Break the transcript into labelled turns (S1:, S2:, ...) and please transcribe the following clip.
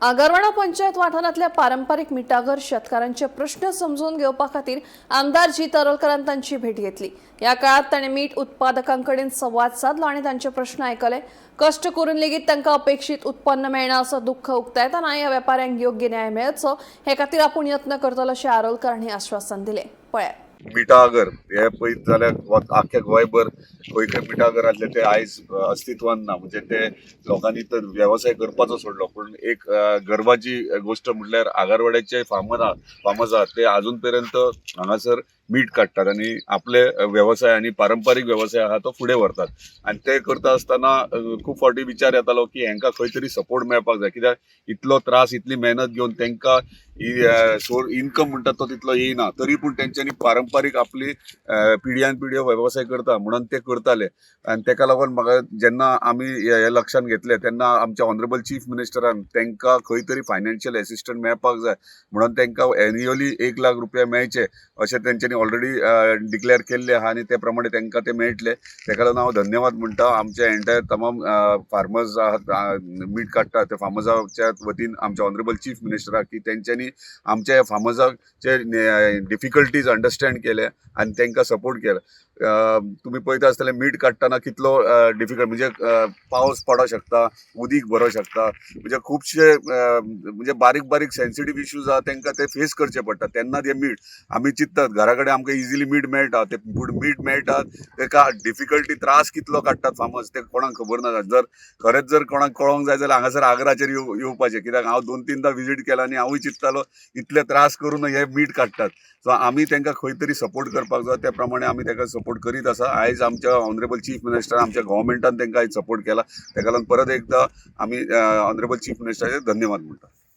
S1: आगरवाडा पंचायत वाठारांतल्या पारंपरिक मिठागर शेतकारांचे प्रश्न समजून घेवपा खातीर आमदार जी तरोलकरान तांची भेट घेतली। या काळात ताणें मीठ उत्पादकांकडेन संवाद साधलो आनी तांचे प्रश्न आयकले। कष्ट करून लेगीत तांकां अपेक्षित उत्पन्न मेळना असं दुःख उक्तायतना ह्या वेपाऱ्यांक योग्य न्याय मेळचो हे खातीर आपूण यत्न करतलो अशें आरोलकर हांणी आश्वासन दिलें। पळयात।
S2: मिठागर हे पळयत जाल्यार आख्या गोंयभर खंय खंय मिठागर आसले ते आयज अस्तित्वान ना, म्हणजे ते लोकांनी तर व्यवसाय करपाचो सोडलो। पण एक गर्वाची गोष्ट म्हटल्यार आगरवाड्याचे फार्मर्स आहात ते अजून पर्यंत हांगासर मीठ काडटात आनी आपले व्यवसाय आनी पारंपारीक व्यवसाय आहा तो फुडें व्हरतात। आनी ते करता आसतना खूब फावटी विचार येतालो की हांकां खंय तरी सपोर्ट मेळपाक जाय, कित्याक इतलो त्रास इतली मेहनत घेवन तांकां इन्कम म्हणटा तो तितलो येयना, तरी पूण तेंच्यांनी पारंपारीक आपली पिढ्यान पिढ्यो व्यवसाय करता म्हणून ते करताले। आनी तेका लागून म्हाका जेन्ना आमी हे लक्षांत घेतले तेन्ना आमच्या ऑनरेबल चीफ मिनिस्टरान तांकां खंय तरी फायनान्शियल एसिस्टंट मेळपाक जाय म्हणून तांकां एन्युअली 1 लाख रुपया मेळचे अशें तेंच्यांनी ऑलरेडी डिक्लेअर केल्ले आहा आनी ते प्रमाणे तांकां ते मेळटले। तेका लागून हांव धन्यवाद म्हणटा आमच्या एंटायर तमाम फार्मर्स आहात मीठ काडटात त्या फार्मर्साच्या वतीन आमच्या ऑनरेबल चीफ मिनिस्टराक की तेंच्यांनी आमच्या फार्मर्साचे डिफिकल्टीज अंडरस्टँड केले आनी तांकां सपोर्ट केला। तुम्ही पळयता आसतले मीठ काडटना कितलो डिफिकल्ट, म्हणजे पावस पडो शकता, उदीक भरो शकता, म्हणजे खुबशे म्हणजे बारीक बारीक सेन्सिटीव इश्यूज आहा तांकां ते फेस करचे पडटा। तेन्ना ते मीठ आमी चिंततात घरा कडेन आमकां इजिली मीठ मेळटा, ते पूण मीठ मेळटा तेका डिफिकल्टी त्रास कितलो काडटात फार्मर्स ते कोणाक खबर ना। जर खरेंच जर कोणाक कळोंक जाय जाल्यार हांगासर आगराचेर येवपाचें, कित्याक हांव 2-3दां विजीट केला आनी हांवूय चिंततालो इतले त्रास करून हे मीठ काडटात। सो आमी तांकां खंय तरी सपोर्ट करपाक जाय, त्या प्रमाणे आमी ताका सपोर्ट करीत आसा। आयज आमच्या ऑनरेबल चीफ मिनिस्टर आमच्या गव्हर्मेंटान तांकां आयज सपोर्ट केला, तेका लागून परत एकदां आमी ऑनरेबल चीफ मिनिस्टराचे धन्यवाद म्हणटा।